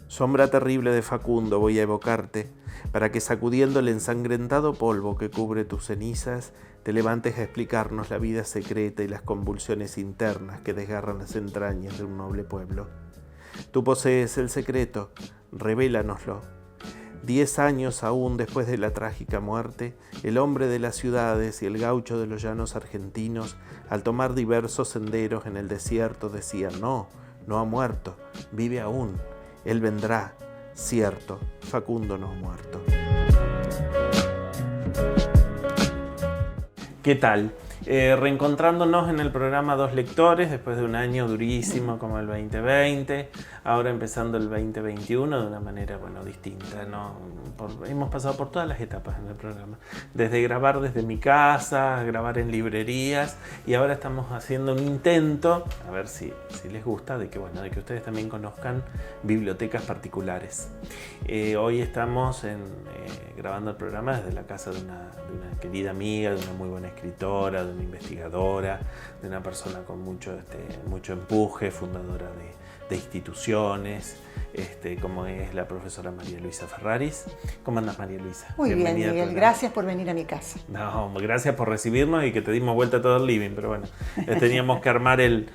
Sombra terrible de Facundo, voy a evocarte, para que sacudiendo el ensangrentado polvo que cubre tus cenizas, te levantes a explicarnos la vida secreta y las convulsiones internas que desgarran las entrañas de un noble pueblo. Tú posees el secreto, revélanoslo. 10 años aún después de la trágica muerte, el hombre de las ciudades y el gaucho de los llanos argentinos, al tomar diversos senderos en el desierto, decían: no ha muerto, vive aún, él vendrá, cierto, Facundo no ha muerto. ¿Qué tal? Reencontrándonos en el programa Dos Lectores después de un año durísimo como el 2020, ahora empezando el 2021 de una manera distinta, ¿no? Hemos pasado por todas las etapas en el programa, desde grabar desde mi casa, grabar en librerías, y ahora estamos haciendo un intento, a ver si les gusta, de que ustedes también conozcan bibliotecas particulares. Hoy estamos grabando el programa desde la casa de una querida amiga, de una muy buena escritora, de una investigadora, de una persona con mucho empuje, fundadora de instituciones, como es la profesora María Luisa Ferraris. ¿Cómo andas, María Luisa? Muy bien, Miguel, gracias por venir a mi casa. No, gracias por recibirnos y que te dimos vuelta a todo el living, pero bueno, teníamos que armar un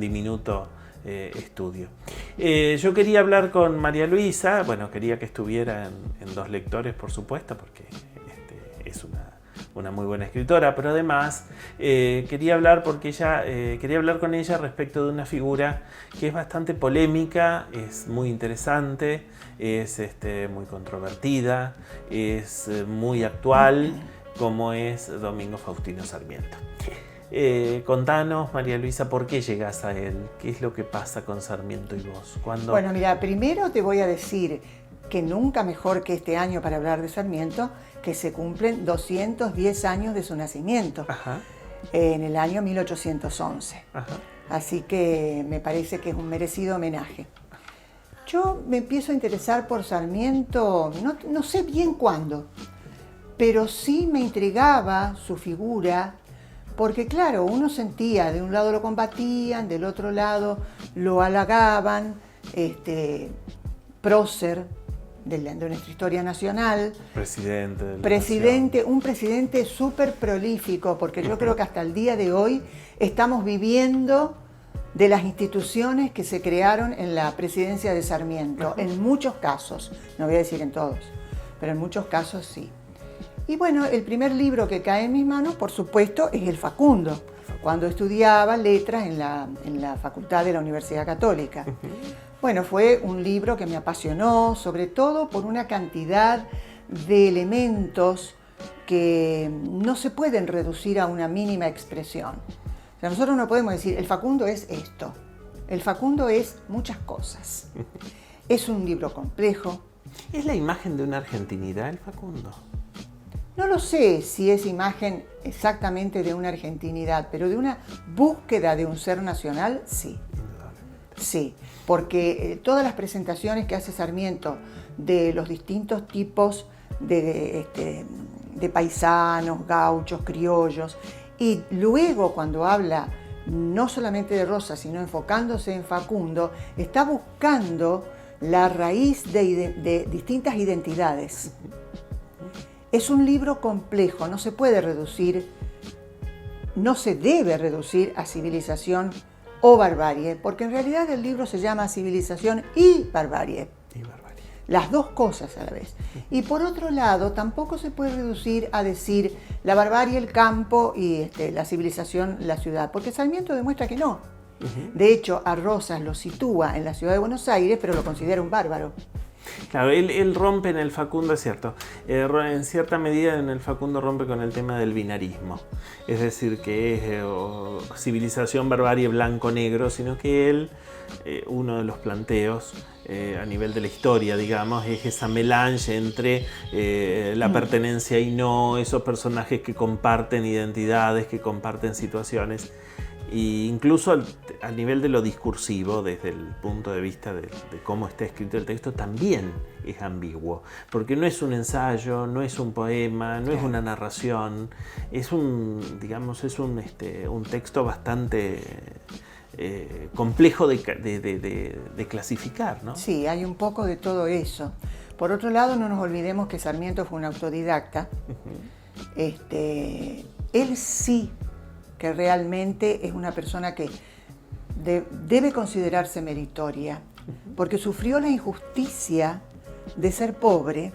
diminuto estudio. Yo quería hablar con María Luisa, quería que estuviera en Dos Lectores, por supuesto, porque es una muy buena escritora, pero además quería hablar con ella respecto de una figura que es bastante polémica, es muy interesante, es muy controvertida, es muy actual, como es Domingo Faustino Sarmiento. Contanos, María Luisa, ¿por qué llegas a él? ¿Qué es lo que pasa con Sarmiento y vos? Bueno, mira, primero te voy a decir que nunca mejor que este año para hablar de Sarmiento, que se cumplen 210 años de su nacimiento, en el año 1811. Ajá. Así que me parece que es un merecido homenaje. Yo me empiezo a interesar por Sarmiento, no sé bien cuándo, pero sí me intrigaba su figura, porque claro, uno sentía, de un lado lo combatían, del otro lado lo halagaban, prócer de nuestra historia nacional. Un presidente súper prolífico, porque yo creo que hasta el día de hoy estamos viviendo de las instituciones que se crearon en la presidencia de Sarmiento, en muchos casos, no voy a decir en todos, pero en muchos casos sí. Y bueno, el primer libro que cae en mis manos, por supuesto, es el Facundo, cuando estudiaba letras en la facultad de la Universidad Católica. Bueno, fue un libro que me apasionó, sobre todo por una cantidad de elementos que no se pueden reducir a una mínima expresión. O sea, nosotros no podemos decir, el Facundo es esto. El Facundo es muchas cosas. Es un libro complejo. ¿Es la imagen de una argentinidad el Facundo? No lo sé si es imagen exactamente de una argentinidad, pero de una búsqueda de un ser nacional, sí. Sí, porque todas las presentaciones que hace Sarmiento de los distintos tipos de paisanos, gauchos, criollos, y luego cuando habla no solamente de Rosa, sino enfocándose en Facundo, está buscando la raíz de distintas identidades. Es un libro complejo, no se puede reducir, no se debe reducir a civilización o barbarie, porque en realidad el libro se llama Civilización y Barbarie. Las dos cosas a la vez. Y por otro lado, tampoco se puede reducir a decir la barbarie, el campo, y la civilización, la ciudad, porque Sarmiento demuestra que no. De hecho, a Rosas lo sitúa en la ciudad de Buenos Aires, pero lo considera un bárbaro. Claro, él rompe en el Facundo, es cierto, en cierta medida en el Facundo rompe con el tema del binarismo, es decir, que es civilización, barbarie, blanco-negro, sino que él, uno de los planteos a nivel de la historia, digamos, es esa melange entre la pertenencia y no, esos personajes que comparten identidades, que comparten situaciones. E incluso al nivel de lo discursivo, desde el punto de vista de cómo está escrito el texto, también es ambiguo, porque no es un ensayo, no es un poema, no es una narración, es un texto bastante complejo de clasificar, ¿no? Sí, hay un poco de todo eso. Por otro lado, no nos olvidemos que Sarmiento fue un autodidacta. Él sí que realmente es una persona que debe considerarse meritoria, porque sufrió la injusticia de ser pobre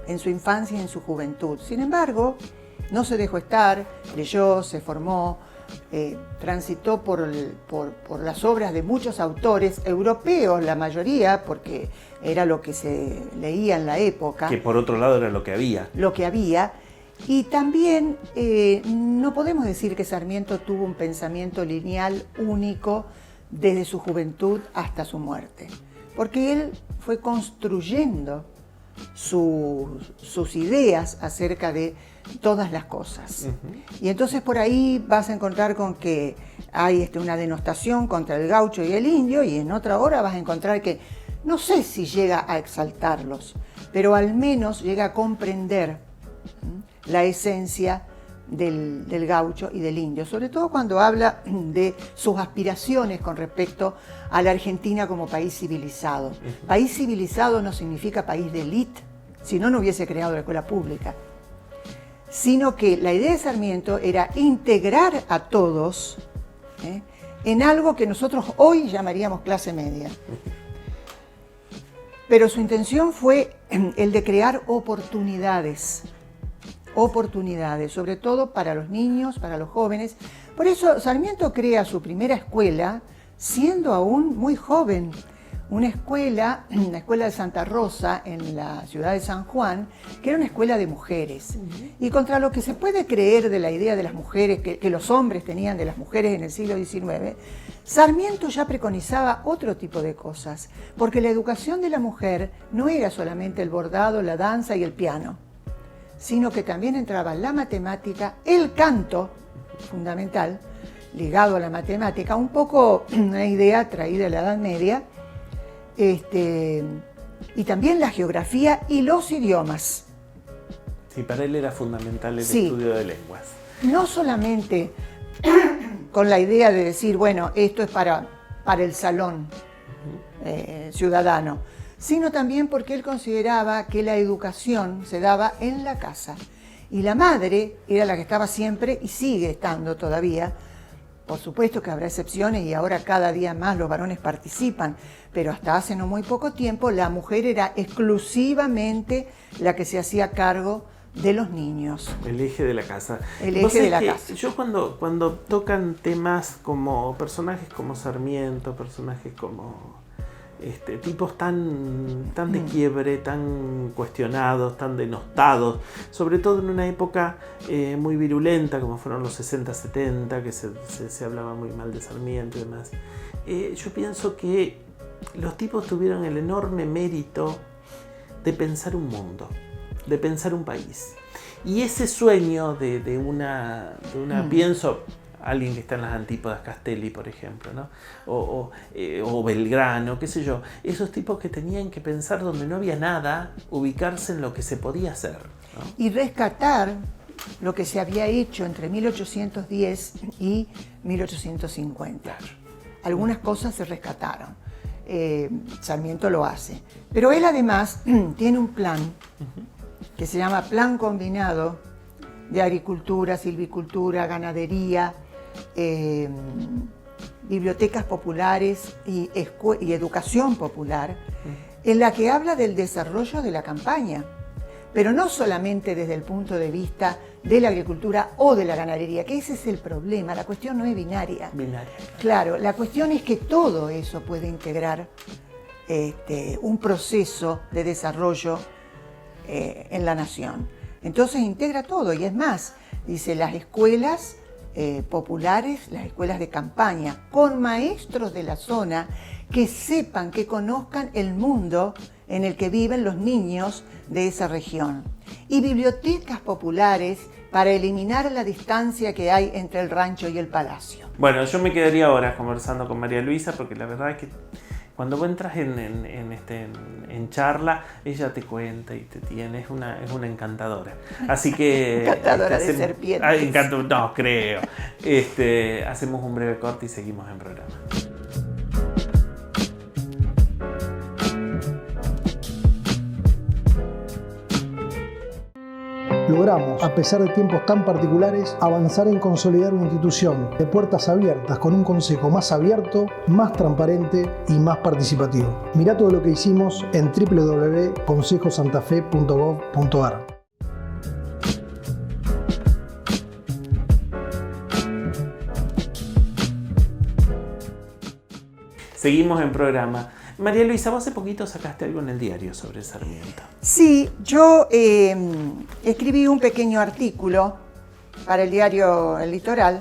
en su infancia y en su juventud. Sin embargo, no se dejó estar, leyó, se formó, transitó por las obras de muchos autores europeos, la mayoría, porque era lo que se leía en la época. Que por otro lado era lo que había. Lo que había. Y también no podemos decir que Sarmiento tuvo un pensamiento lineal único desde su juventud hasta su muerte, porque él fue construyendo sus ideas acerca de todas las cosas. Y entonces por ahí vas a encontrar con que hay una denostación contra el gaucho y el indio, y en otra hora vas a encontrar que no sé si llega a exaltarlos, pero al menos llega a comprender la esencia del gaucho y del indio, sobre todo cuando habla de sus aspiraciones con respecto a la Argentina como país civilizado. País civilizado no significa país de élite, si no, no hubiese creado la escuela pública, sino que la idea de Sarmiento era integrar a todos en algo que nosotros hoy llamaríamos clase media. Pero su intención fue el de crear oportunidades, sobre todo para los niños, para los jóvenes. Por eso Sarmiento crea su primera escuela siendo aún muy joven, una escuela, la escuela de Santa Rosa en la ciudad de San Juan, que era una escuela de mujeres. Y contra lo que se puede creer de la idea de las mujeres, que los hombres tenían de las mujeres en el siglo XIX, Sarmiento ya preconizaba otro tipo de cosas, porque la educación de la mujer no era solamente el bordado, la danza y el piano, sino que también entraba la matemática, el canto, fundamental, ligado a la matemática, un poco una idea traída de la Edad Media, y también la geografía y los idiomas. Sí, para él era fundamental el estudio de lenguas. No solamente con la idea de decir, bueno, esto es para el salón ciudadano, sino también porque él consideraba que la educación se daba en la casa. Y la madre era la que estaba siempre y sigue estando todavía. Por supuesto que habrá excepciones y ahora cada día más los varones participan, pero hasta hace no muy poco tiempo la mujer era exclusivamente la que se hacía cargo de los niños. El eje de la casa. El eje de la casa. Yo cuando tocan temas como personajes como Sarmiento, personajes como tipos tan de quiebre, tan cuestionados, tan denostados, sobre todo en una época muy virulenta como fueron los 60-70, que se hablaba muy mal de Sarmiento y demás. Yo pienso que los tipos tuvieron el enorme mérito de pensar un mundo, de pensar un país. Y ese sueño de una pienso, alguien que está en las antípodas, Castelli, por ejemplo, ¿no? O Belgrano, qué sé yo, esos tipos que tenían que pensar donde no había nada, ubicarse en lo que se podía hacer, ¿no? Y rescatar lo que se había hecho entre 1810 y 1850. Algunas cosas se rescataron. Sarmiento lo hace. Pero él además tiene un plan que se llama Plan Combinado de Agricultura, Silvicultura, Ganadería, bibliotecas populares y educación popular, en la que habla del desarrollo de la campaña, pero no solamente desde el punto de vista de la agricultura o de la ganadería, que ese es el problema. La cuestión no es binaria. Claro, la cuestión es que todo eso puede integrar un proceso de desarrollo en la nación. Entonces integra todo, y es más, dice, las escuelas populares, las escuelas de campaña, con maestros de la zona que sepan, que conozcan el mundo en el que viven los niños de esa región. Y bibliotecas populares para eliminar la distancia que hay entre el rancho y el palacio. Bueno, yo me quedaría horas conversando con María Luisa, porque la verdad es que cuando vos entras en charla, ella te cuenta y te tiene, es una encantadora. Así que... Encantadora de serpientes. No, creo. Hacemos un breve corte y seguimos en programa. Logramos, a pesar de tiempos tan particulares, avanzar en consolidar una institución de puertas abiertas con un consejo más abierto, más transparente y más participativo. Mirá todo lo que hicimos en www.consejosantafe.gov.ar. Seguimos en programa. María Luisa, vos hace poquito sacaste algo en el diario sobre Sarmiento. Sí, yo escribí un pequeño artículo para el diario El Litoral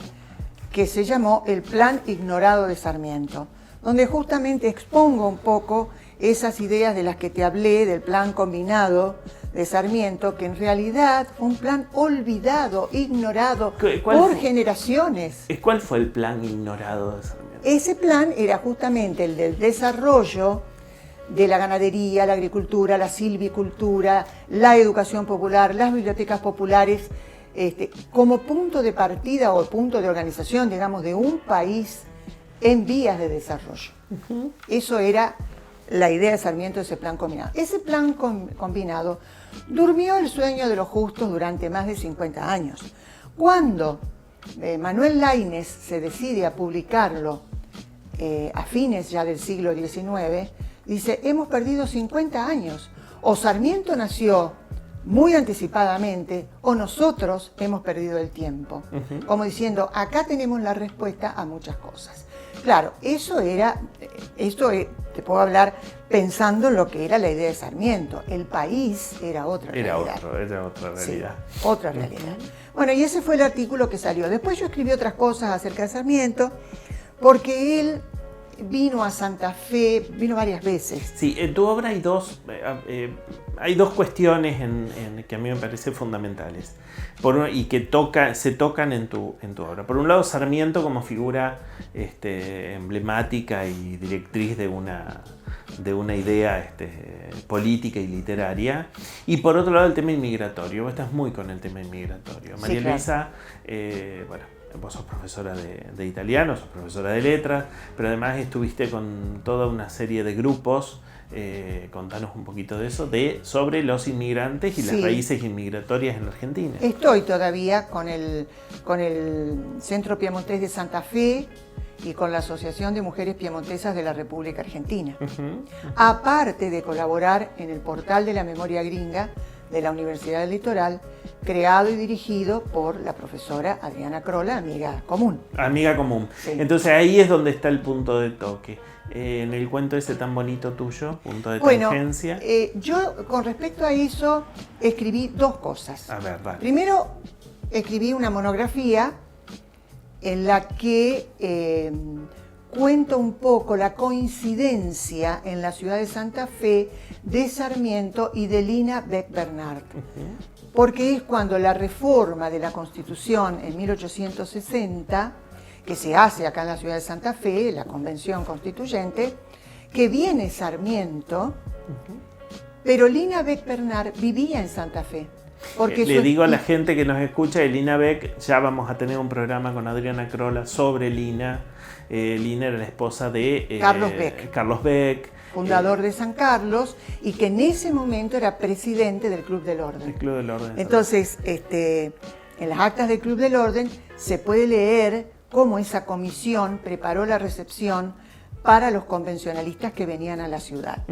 que se llamó El Plan Ignorado de Sarmiento, donde justamente expongo un poco esas ideas de las que te hablé, del plan combinado de Sarmiento, que en realidad fue un plan olvidado, ignorado por generaciones. ¿Cuál fue el plan ignorado de Sarmiento? Ese plan era justamente el del desarrollo de la ganadería, la agricultura, la silvicultura, la educación popular, las bibliotecas populares, como punto de partida o punto de organización, digamos, de un país en vías de desarrollo. Eso era la idea de Sarmiento, ese plan combinado. Ese plan combinado durmió el sueño de los justos durante más de 50 años. Cuando Manuel Laínez se decide a publicarlo a fines ya del siglo XIX, dice, hemos perdido 50 años. O Sarmiento nació muy anticipadamente o nosotros hemos perdido el tiempo. Como diciendo, acá tenemos la respuesta a muchas cosas. Claro, te puedo hablar pensando en lo que era la idea de Sarmiento. El país era otra realidad. Era otra realidad. Sí, otra realidad. Bueno, y ese fue el artículo que salió. Después yo escribí otras cosas acerca de Sarmiento, porque él vino a Santa Fe, vino varias veces. Sí, en tu obra hay dos cuestiones que a mí me parecen fundamentales y que se tocan en tu obra. Por un lado, Sarmiento como figura emblemática y directriz de una idea política y literaria, y por otro lado el tema inmigratorio. Vos estás muy con el tema inmigratorio. María Luisa, vos sos profesora de italiano, sos profesora de letras, pero además estuviste con toda una serie de grupos. Contanos un poquito de eso, sobre los inmigrantes y las raíces inmigratorias en la Argentina. Estoy todavía con el Centro Piemontés de Santa Fe y con la Asociación de Mujeres Piemontesas de la República Argentina. Aparte de colaborar en el portal de la memoria gringa de la Universidad del Litoral, creado y dirigido por la profesora Adriana Crolla, amiga común. Amiga común. Sí. Entonces ahí es donde está el punto de toque. En el cuento ese tan bonito tuyo, punto de tangencia. Yo con respecto a eso escribí dos cosas. A ver, vale. Primero, escribí una monografía en la que cuento un poco la coincidencia en la ciudad de Santa Fe de Sarmiento y de Lina Beck Bernard. Porque es cuando la reforma de la Constitución en 1860, que se hace acá en la ciudad de Santa Fe, la Convención Constituyente, que viene Sarmiento, pero Lina Beck Bernard vivía en Santa Fe. Porque le digo a la gente que nos escucha de Lina Beck, ya vamos a tener un programa con Adriana Crolla sobre Lina. Lina era la esposa de Carlos Beck, fundador de San Carlos, y que en ese momento era presidente del Club del Orden. El Club del Orden. Entonces, en las actas del Club del Orden se puede leer cómo esa comisión preparó la recepción para los convencionalistas que venían a la ciudad.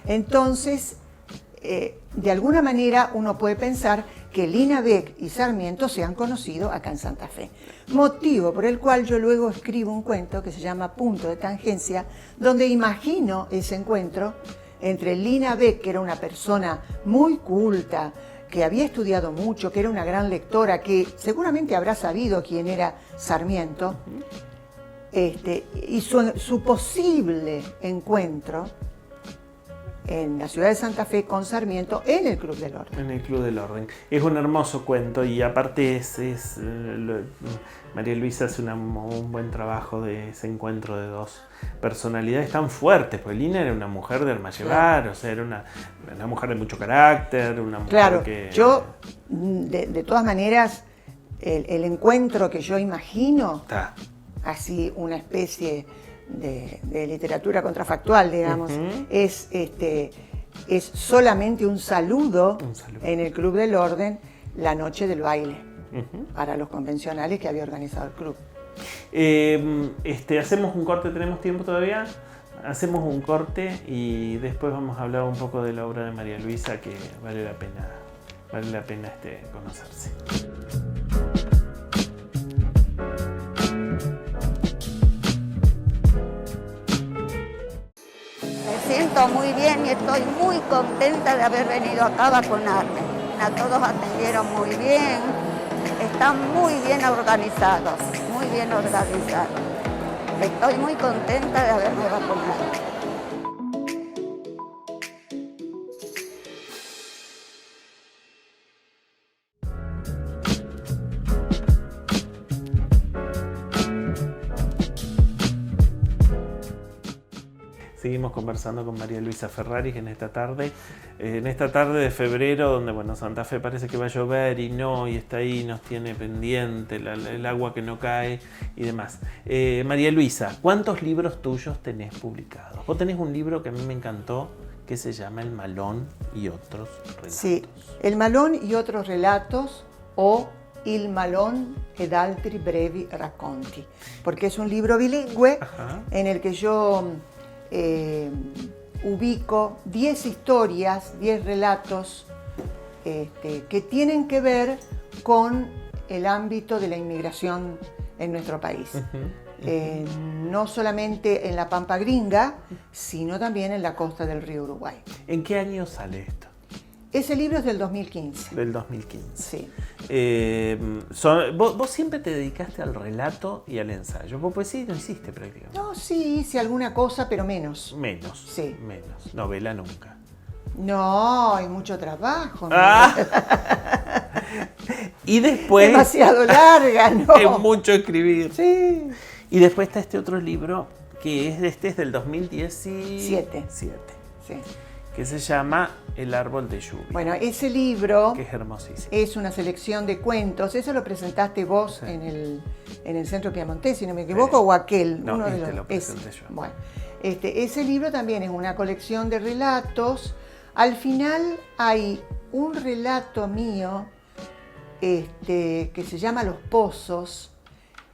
Entonces, de alguna manera uno puede pensar que Lina Beck y Sarmiento se han conocido acá en Santa Fe. Motivo por el cual yo luego escribo un cuento que se llama Punto de Tangencia, donde imagino ese encuentro entre Lina Beck, que era una persona muy culta, que había estudiado mucho, que era una gran lectora, que seguramente habrá sabido quién era Sarmiento, y su posible encuentro en la ciudad de Santa Fe con Sarmiento en el Club del Orden. En el Club del Orden. Es un hermoso cuento y aparte María Luisa hace un buen trabajo de ese encuentro de dos personalidades tan fuertes, porque Lina era una mujer de arma llevar, o sea, era una mujer de mucho carácter, una mujer que... Yo, de todas maneras, el encuentro que yo imagino, así una especie de literatura contrafactual, digamos, es solamente un saludo en el Club del Orden la noche del baile, para los convencionales que había organizado el club. Hacemos un corte, ¿tenemos tiempo todavía? Hacemos un corte y después vamos a hablar un poco de la obra de María Luisa, que vale la pena conocerse. Me siento muy bien y estoy muy contenta de haber venido acá a vacunarme. A todos atendieron muy bien, están muy bien organizados, muy bien organizados. Estoy muy contenta de haberme vacunado. Seguimos conversando con María Luisa Ferraris en esta tarde de febrero, donde bueno, Santa Fe parece que va a llover y está ahí, nos tiene pendiente el agua que no cae y demás. María Luisa, ¿cuántos libros tuyos tenés publicados? Vos tenés un libro que a mí me encantó, que se llama El Malón y otros relatos. Sí, El Malón y otros relatos, o Il Malon ed altri brevi racconti, porque es un libro bilingüe. Ajá. En el que yo ubico 10 historias, 10 relatos que tienen que ver con el ámbito de la inmigración en nuestro país. No solamente en la Pampa Gringa, sino también en la costa del río Uruguay. ¿En qué año sale esto? Ese libro es del 2015. Del 2015. Sí. Vos siempre te dedicaste al relato y al ensayo. Vos poesía no hiciste prácticamente. No, sí, hice alguna cosa, pero menos. Menos. Sí. Menos. Novela nunca. No, hay mucho trabajo. ¿No? Y después... Demasiado larga, ¿no? Es mucho escribir. Sí. Y después está este otro libro, que es del 2017. Sí. Que se llama El árbol de lluvia. Bueno, ese libro que es hermosísimo. Es una selección de cuentos. Eso lo presentaste vos Sí. en el Centro Piamontés, si no me equivoco, o aquel. No, uno de lo presenté yo. Bueno, ese libro también es una colección de relatos. Al final hay un relato mío que se llama Los Pozos,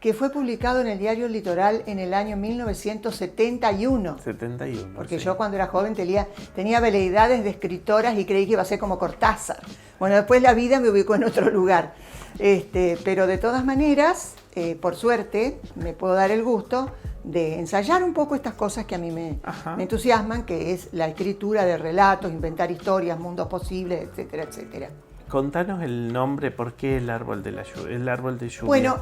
que fue publicado en el diario El Litoral en el año 1971. 71. Porque sí. yo cuando era joven tenía veleidades de escritoras y creí que iba a ser como Cortázar. Bueno, después la vida me ubicó en otro lugar. Pero de todas maneras, por suerte, me puedo dar el gusto de ensayar un poco estas cosas que a mí me entusiasman, que es la escritura de relatos, inventar historias, mundos posibles, etcétera, etcétera. Contanos el nombre, ¿por qué el árbol de lluvia? Bueno,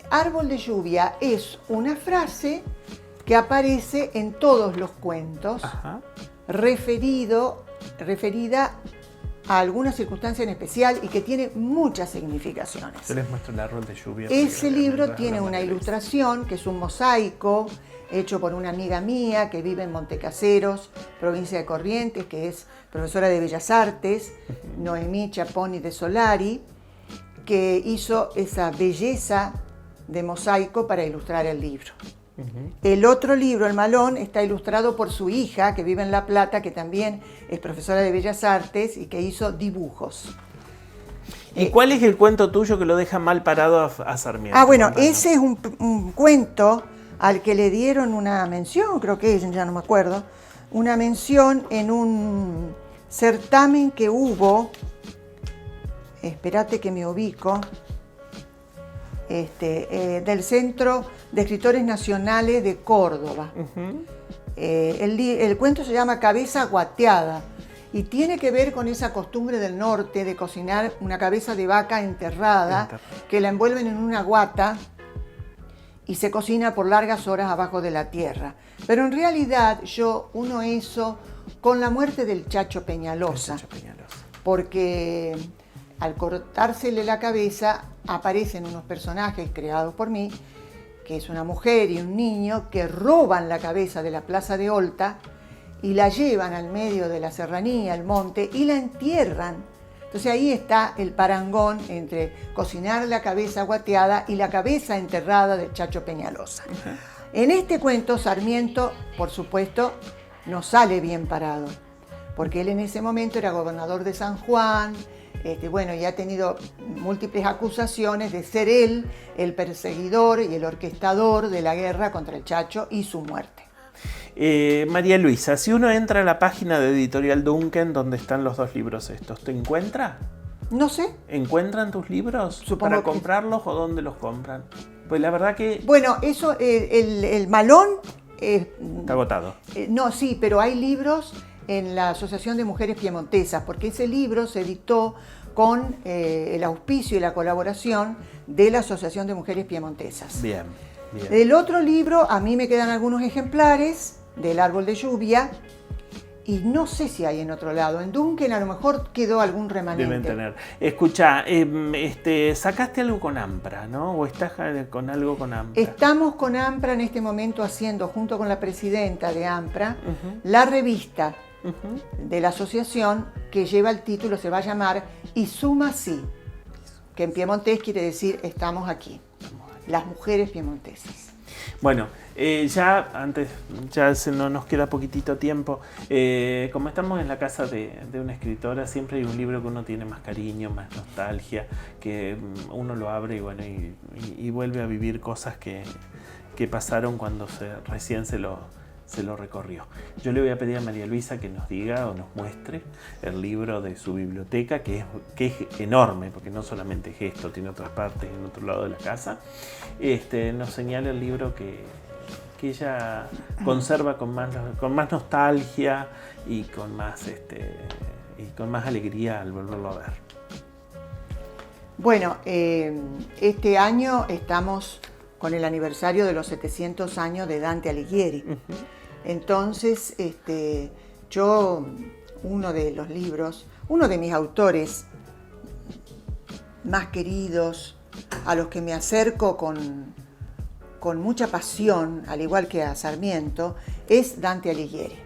árbol de lluvia es una frase que aparece en todos los cuentos, referida a alguna circunstancia en especial y que tiene muchas significaciones. Yo les muestro el árbol de lluvia. Ese libro tiene una ilustración que es un mosaico hecho por una amiga mía que vive en Montecaseros, provincia de Corrientes, que es profesora de Bellas Artes, Noemí Chaponi de Solari, que hizo esa belleza de mosaico para ilustrar el libro. El otro libro, El Malón, está ilustrado por su hija, que vive en La Plata, que también es profesora de Bellas Artes y que hizo dibujos. ¿Y cuál es el cuento tuyo que lo deja mal parado a Sarmiento? Bueno, ese es un cuento al que le dieron una mención, creo que es, ya no me acuerdo, una mención en un certamen que hubo, espérate que me ubico, del Centro de Escritores Nacionales de Córdoba. El cuento se llama Cabeza Guateada y tiene que ver con esa costumbre del norte de cocinar una cabeza de vaca enterrada, que la envuelven en una guata y se cocina por largas horas abajo de la tierra. Pero en realidad yo uno eso con la muerte del Chacho Peñalosa, porque al cortársele la cabeza aparecen unos personajes creados por mí, que es una mujer y un niño, que roban la cabeza de la plaza de Olta y la llevan al medio de la serranía, al monte, y la entierran. Entonces ahí está el parangón entre cocinar la cabeza guateada y la cabeza enterrada del Chacho Peñalosa. En este cuento Sarmiento, por supuesto, no sale bien parado, porque él en ese momento era gobernador de San Juan, y ha tenido múltiples acusaciones de ser él el perseguidor y el orquestador de la guerra contra el Chacho y su muerte. María Luisa, si uno entra a la página de Editorial Duncan, donde están los dos libros estos, ¿te encuentra? No sé. ¿Encuentran tus libros? Supongo ¿Para que comprarlos o dónde los compran? Pues la verdad que... Bueno, eso, el malón... está agotado. No, sí, pero hay libros en la Asociación de Mujeres Piemontesas, porque ese libro se editó con el auspicio y la colaboración de la Asociación de Mujeres Piemontesas. Bien, bien. El otro libro, a mí me quedan algunos ejemplares del Árbol de Lluvia, y no sé si hay en otro lado. En Duncan a lo mejor quedó algún remanente. Deben tener. Escucha, sacaste algo con AMPRA, ¿no? ¿O estás con algo con AMPRA? Estamos con AMPRA en este momento haciendo, junto con la presidenta de AMPRA, la revista de la asociación, que lleva el título, se va a llamar Y Suma Sí, que en piemontés quiere decir estamos aquí, las mujeres piemontesas. Bueno, ya no nos queda poquitito tiempo. Como estamos en la casa de una escritora, siempre hay un libro que uno tiene más cariño, más nostalgia, que uno lo abre y vuelve a vivir cosas que pasaron cuando recién se lo recorrió. Yo le voy a pedir a María Luisa que nos diga o nos muestre el libro de su biblioteca, que es enorme, porque no solamente es esto, tiene otras partes en otro lado de la casa. Nos señala el libro que ella conserva con más nostalgia y con más alegría al volverlo a ver. Bueno, este año estamos con el aniversario de los 700 años de Dante Alighieri. Entonces, uno de mis autores más queridos, a los que me acerco con mucha pasión, al igual que a Sarmiento, es Dante Alighieri.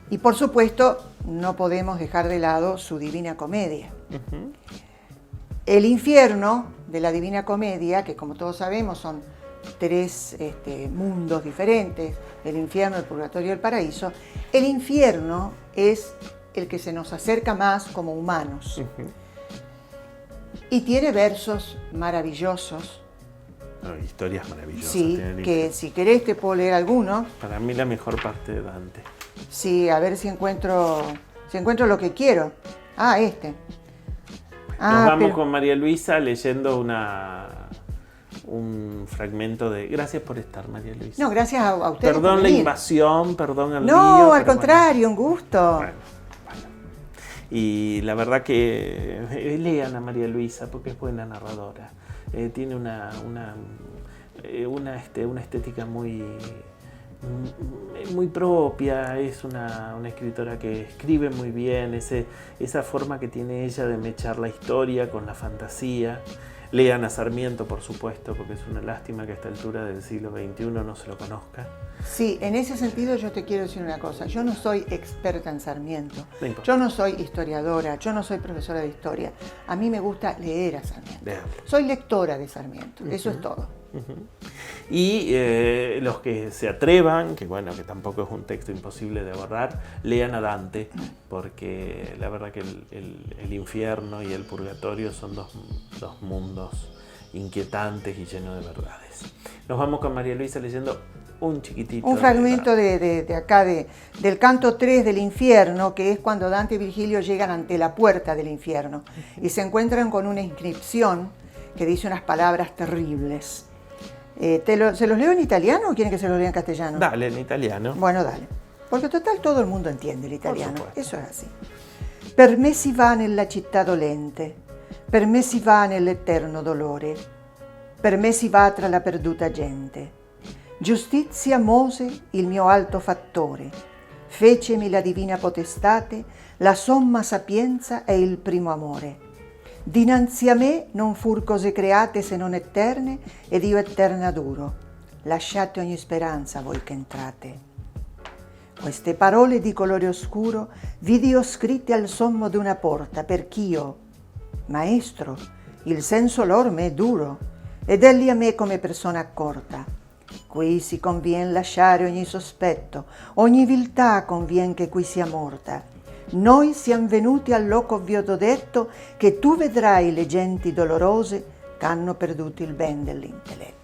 Y por supuesto, no podemos dejar de lado su Divina Comedia. El infierno de la Divina Comedia, que como todos sabemos son tres mundos diferentes, el infierno, el purgatorio y el paraíso. El infierno es el que se nos acerca más como humanos. Y tiene versos maravillosos. Historias maravillosas. Sí, que si querés te puedo leer alguno. Para mí la mejor parte de Dante. Sí, a ver si encuentro lo que quiero. Nos vamos con María Luisa leyendo un fragmento de... Gracias por estar, María Luisa. No, gracias a ustedes. Perdón la invasión, perdón el lío. No, al contrario, un gusto. Bueno. Y la verdad que lean a María Luisa porque es buena narradora. Tiene una estética muy propia, es una escritora que escribe muy bien, esa forma que tiene ella de mechar la historia con la fantasía. Lean a Sarmiento, por supuesto, porque es una lástima que a esta altura del siglo XXI no se lo conozca. Sí, en ese sentido yo te quiero decir una cosa. Yo no soy experta en Sarmiento. No importa. Yo no soy historiadora, yo no soy profesora de historia. A mí me gusta leer a Sarmiento. Lean. Soy lectora de Sarmiento, eso es todo. Y los que se atrevan, que tampoco es un texto imposible de abordar, lean a Dante, porque la verdad que el infierno y el purgatorio son dos mundos inquietantes y llenos de verdades. Nos vamos con María Luisa leyendo un chiquitito. Un fragmento de acá, del canto 3 del infierno, que es cuando Dante y Virgilio llegan ante la puerta del infierno y se encuentran con una inscripción que dice unas palabras terribles. ¿Se los leo en italiano o quieren que se los lea en castellano? Dale, en italiano. Bueno, dale. Porque total todo il mondo entiende l'italiano. Eso es así. Per me si va nella città dolente, per me si va nell'eterno dolore. per me si va tra la perduta gente. Giustizia mose il mio alto fattore, fecemi la divina potestate, la somma sapienza e il primo amore. Dinanzi a me non fur cose create se non eterne, ed io eterna duro. Lasciate ogni speranza voi che entrate. Queste parole di colore oscuro vidi scritte al sommo d'una porta, perch'io, maestro, il senso lor me è duro, ed egli a me come persona accorta. Qui si convien lasciare ogni sospetto, ogni viltà convien che qui sia morta. Noi siam venuti al loco ovvio t'ho detto che tu vedrai le genti dolorose ch'hanno perduto il ben dell'intelletto.